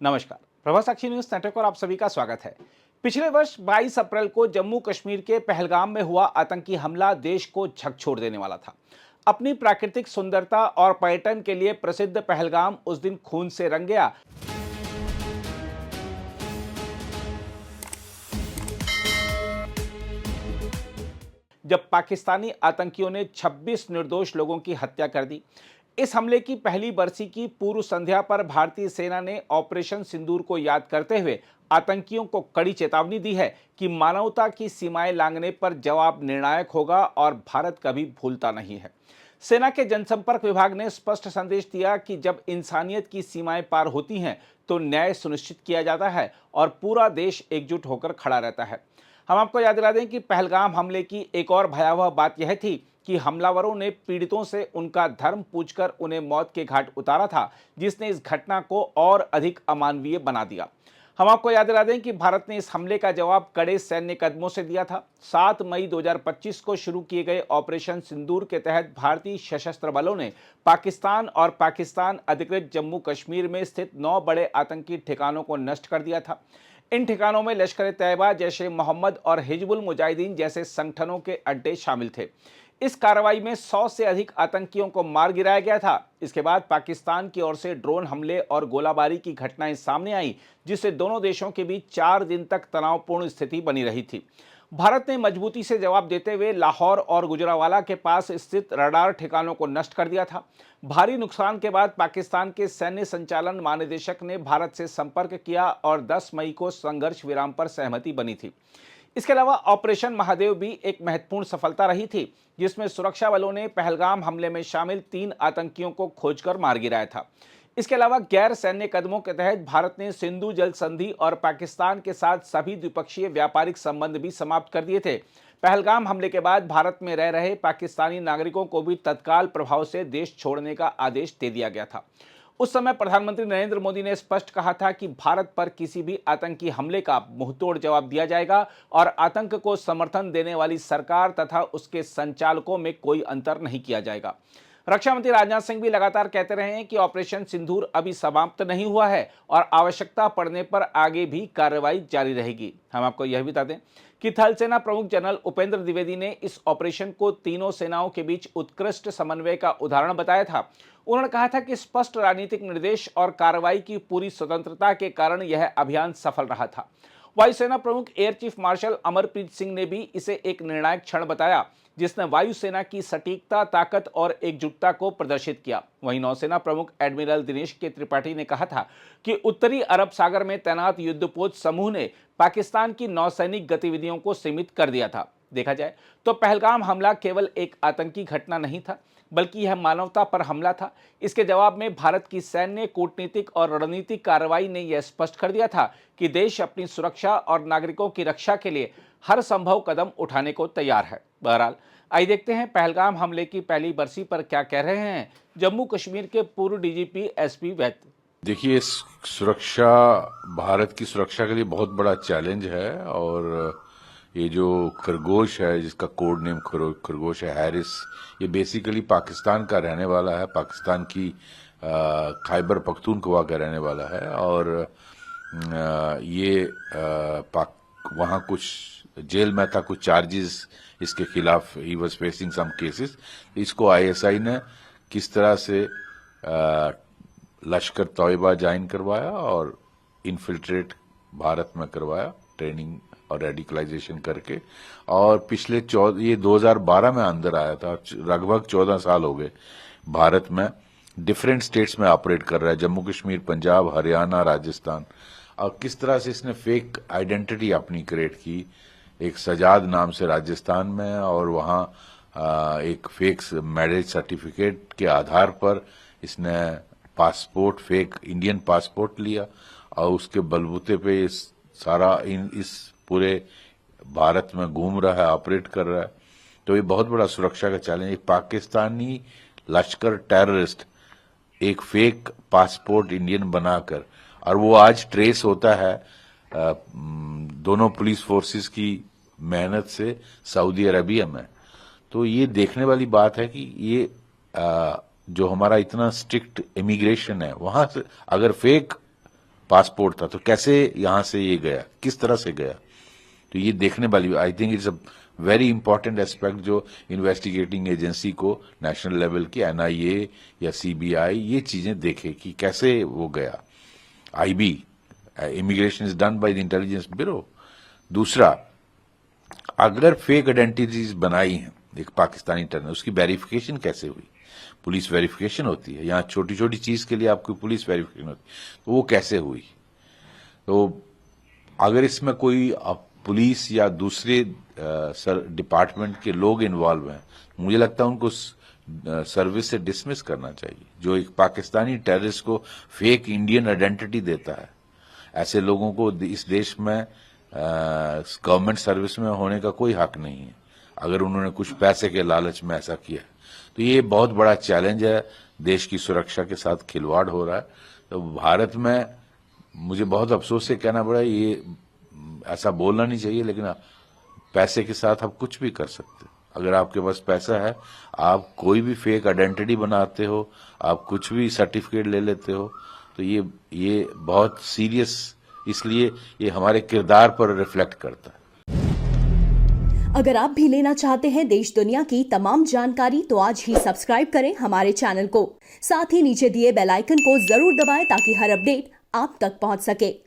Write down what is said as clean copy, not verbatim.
नमस्कार। प्रभा साक्षी news network और आप सभी का स्वागत है। पिछले वर्ष 22 अप्रैल को जम्मू कश्मीर के पहलगाम में हुआ आतंकी हमला देश को झकझोर देने वाला था। अपनी प्राकृतिक सुंदरता और पर्यटन के लिए प्रसिद्ध पहलगाम उस दिन खून से रंग गया। जब पाकिस्तानी आतंकियों ने 26 निर्दोष लोगों की हत्या कर दी। इस हमले की पहली बरसी की पूर्व संध्या पर भारतीय सेना ने ऑपरेशन सिंदूर को याद करते हुए आतंकियों को कड़ी चेतावनी दी है कि मानवता की सीमाएं लांघने पर जवाब निर्णायक होगा और भारत कभी भूलता नहीं है। सेना के जनसंपर्क विभाग ने स्पष्ट संदेश दिया कि जब इंसानियत की सीमाएं पार होती हैं तो न्याय सुनिश्चित किया जाता है और पूरा देश एकजुट होकर खड़ा रहता है। हम आपको याद दिला दें कि पहलगाम हमले की एक और भयावह बात यह थी कि हमलावरों ने पीड़ितों से उनका धर्म पूछकर उन्हें मौत के घाट उतारा था, जिसने इस घटना को और अधिक अमानवीय बना दिया। हम आपको याद दिला दें कि भारत ने इस हमले का जवाब कड़े सैन्य कदमों से दिया था। 7 मई 2025 को शुरू किए गए ऑपरेशन सिंदूर के तहत भारतीय सशस्त्र बलों ने पाकिस्तान और पाकिस्तान अधिकृत जम्मू कश्मीर में स्थित 9 बड़े आतंकी ठिकानों को नष्ट कर दिया था। इन ठिकानों में लश्कर ए तैयबा, जैश मोहम्मद और हिजबुल मुजाहिदीन जैसे संगठनों के अड्डे शामिल थे। इस कार्रवाई में 100 से अधिक आतंकियों को मार गिराया गया था। इसके बाद पाकिस्तान की ओर से ड्रोन हमले और गोलाबारी की घटनाएं सामने आई, जिससे दोनों देशों के बीच 4 दिन तक तनावपूर्ण स्थिति बनी रही थी। भारत ने मजबूती से जवाब देते हुए लाहौर और गुजरांवाला के पास स्थित रडार ठिकानों को नष्ट कर दिया था। भारी नुकसान के बाद पाकिस्तान के सैन्य संचालन महानिदेशक ने भारत से संपर्क किया और 10 मई को संघर्ष विराम पर सहमति बनी थी। इसके अलावा ऑपरेशन महादेव भी एक महत्वपूर्ण सफलता रही थी, जिसमें सुरक्षा बलों ने पहलगाम हमले में शामिल 3 आतंकियों को खोजकर मार गिराया था। इसके अलावा गैर सैन्य कदमों के तहत भारत ने सिंधु जल संधि और पाकिस्तान के साथ सभी द्विपक्षीय व्यापारिक संबंध भी समाप्त कर दिए थे। पहलगाम हमले के बाद भारत में रह रहे पाकिस्तानी नागरिकों को भी तत्काल प्रभाव से देश छोड़ने का आदेश दे दिया गया था। उस समय प्रधानमंत्री नरेंद्र मोदी ने स्पष्ट कहा था कि भारत पर किसी भी आतंकी हमले का मुंहतोड़ जवाब दिया जाएगा और आतंक को समर्थन देने वाली सरकार तथा उसके संचालकों में कोई अंतर नहीं किया जाएगा। रक्षा मंत्री राजनाथ सिंह भी लगातार कहते रहे हैं कि ऑपरेशन सिंदूर अभी समाप्त नहीं हुआ है और आवश्यकता पड़ने पर आगे भी कार्रवाई जारी रहेगी। हम आपको यह भी बता दें कि थल सेना प्रमुख जनरल उपेंद्र द्विवेदी ने इस ऑपरेशन को तीनों सेनाओं के बीच उत्कृष्ट समन्वय का उदाहरण बताया था। उन्होंने कहा था कि स्पष्ट राजनीतिक निर्देश और कार्रवाई की पूरी स्वतंत्रता के कारण यह अभियान सफल रहा था। वायुसेना प्रमुख air chief marshal Amarpreet Singh ने भी इसे एक निर्णायक क्षण बताया, जिसने वायुसेना की सटीकता, ताकत और एकजुटता को प्रदर्शित किया। वहीं नौसेना प्रमुख एडमिरल दिनेश के त्रिपाठी ने कहा था कि उत्तरी अरब सागर में तैनात युद्धपोत समूह ने पाकिस्तान की नौसैनिक गतिविधियों को सीमित कर दिया था। देखा जाए तो पहलगाम हमला केवल एक आतंकी घटना नहीं था, बल्कि यह मानवता पर हमला था। इसके जवाब में भारत की सैन्य, कूटनीतिक और रणनीतिक कार्रवाई ने यह स्पष्ट कर दिया था कि देश अपनी सुरक्षा और नागरिकों की रक्षा के लिए हर संभव कदम उठाने को तैयार है। बहरहाल, आइए देखते हैं पहलगाम हमले की पहली बरसी पर क्या कह रहे हैं जम्मू कश्मीर के पूर्व डीजीपी एसपी वैद्य। देखिए, सुरक्षा भारत की सुरक्षा के लिए बहुत बड़ा चैलेंज है और ये जो खरगोश है, जिसका कोड नेम खरगोश है, हैरिस, ये बेसिकली पाकिस्तान का रहने वाला है, पाकिस्तान की खैबर पख्तूनख्वा का रहने वाला है और ये वहाँ कुछ जेल में था, कुछ चार्जेस इसके खिलाफ, he was facing some cases. इसको आईएसआई ने किस तरह से लश्कर तौयबा ज्वाइन करवाया और इन्फिल्ट्रेट भारत में करवाया, ट्रेनिंग और रेडिकलाइजेशन करके, और पिछले ये 2012 में अंदर आया था। लगभग 14 साल हो गए भारत में डिफरेंट स्टेट्स में ऑपरेट कर रहा है, जम्मू कश्मीर, पंजाब, हरियाणा, राजस्थान। और किस तरह से इसने फेक आइडेंटिटी अपनी क्रिएट की, एक सजाद नाम से राजस्थान में, और वहाँ एक फेक मैरिज सर्टिफिकेट के आधार पर इसने पासपोर्ट, फेक इंडियन पासपोर्ट लिया और उसके बलबूते पे इस पूरे भारत में घूम रहा है, ऑपरेट कर रहा है। तो ये बहुत बड़ा सुरक्षा का चैलेंज। एक पाकिस्तानी लश्कर टेररिस्ट एक फेक पासपोर्ट इंडियन बनाकर, और वो आज ट्रेस होता है दोनों पुलिस फोर्सेस की मेहनत से सऊदी अरबिया में। तो ये देखने वाली बात है कि ये जो हमारा इतना स्ट्रिक्ट इमिग्रेशन है, वहां से अगर फेक पासपोर्ट था, तो कैसे यहां से ये गया, किस तरह से गया, तो ये देखने वाली, I think it's a very important aspect जो इन्वेस्टिगेटिंग एजेंसी को नेशनल लेवल की एनआईए या सीबीआई ये चीजें देखे कि कैसे वो गया। IB, immigration is done by the intelligence bureau. दूसरा, अगर फेक आइडेंटिटीज बनाई हैं एक पाकिस्तानी टर्नर, उसकी वेरिफिकेशन कैसे हुई? पुलिस वेरिफिकेशन होती है, यहाँ छोटी छोटी चीज के लिए आपकी पुलिस वेरिफिकेशन होती है, तो वो कैसे हुई? तो अगर इसमें कोई पुलिस या दूसरे डिपार्टमेंट के लोग इन्वॉल्व हैं, मुझे लगता है उनको सर्विस से डिसमिस करना चाहिए। जो एक पाकिस्तानी टेररिस्ट को फेक इंडियन आइडेंटिटी देता है, ऐसे लोगों को इस देश में गवर्नमेंट सर्विस में होने का कोई हक नहीं है, अगर उन्होंने कुछ पैसे के लालच में ऐसा किया। तो ये बहुत बड़ा चैलेंज है, देश की सुरक्षा के साथ खिलवाड़ हो रहा है। तो भारत में मुझे बहुत अफसोस से कहना पड़ा, ये ऐसा बोलना नहीं चाहिए, लेकिन पैसे के साथ आप कुछ भी कर सकते हैं। अगर आपके पास पैसा है, आप कोई भी फेक आइडेंटिटी बनाते हो, आप कुछ भी सर्टिफिकेट ले लेते हो, तो ये बहुत सीरियस, इसलिए ये हमारे किरदार पर रिफ्लेक्ट करता है। अगर आप भी लेना चाहते हैं देश दुनिया की तमाम जानकारी, तो आज ही सब्सक्राइब करें हमारे चैनल को। साथ ही नीचे दिए बेल आइकन को जरूर दबाएं ताकि हर अपडेट आप तक पहुंच सके।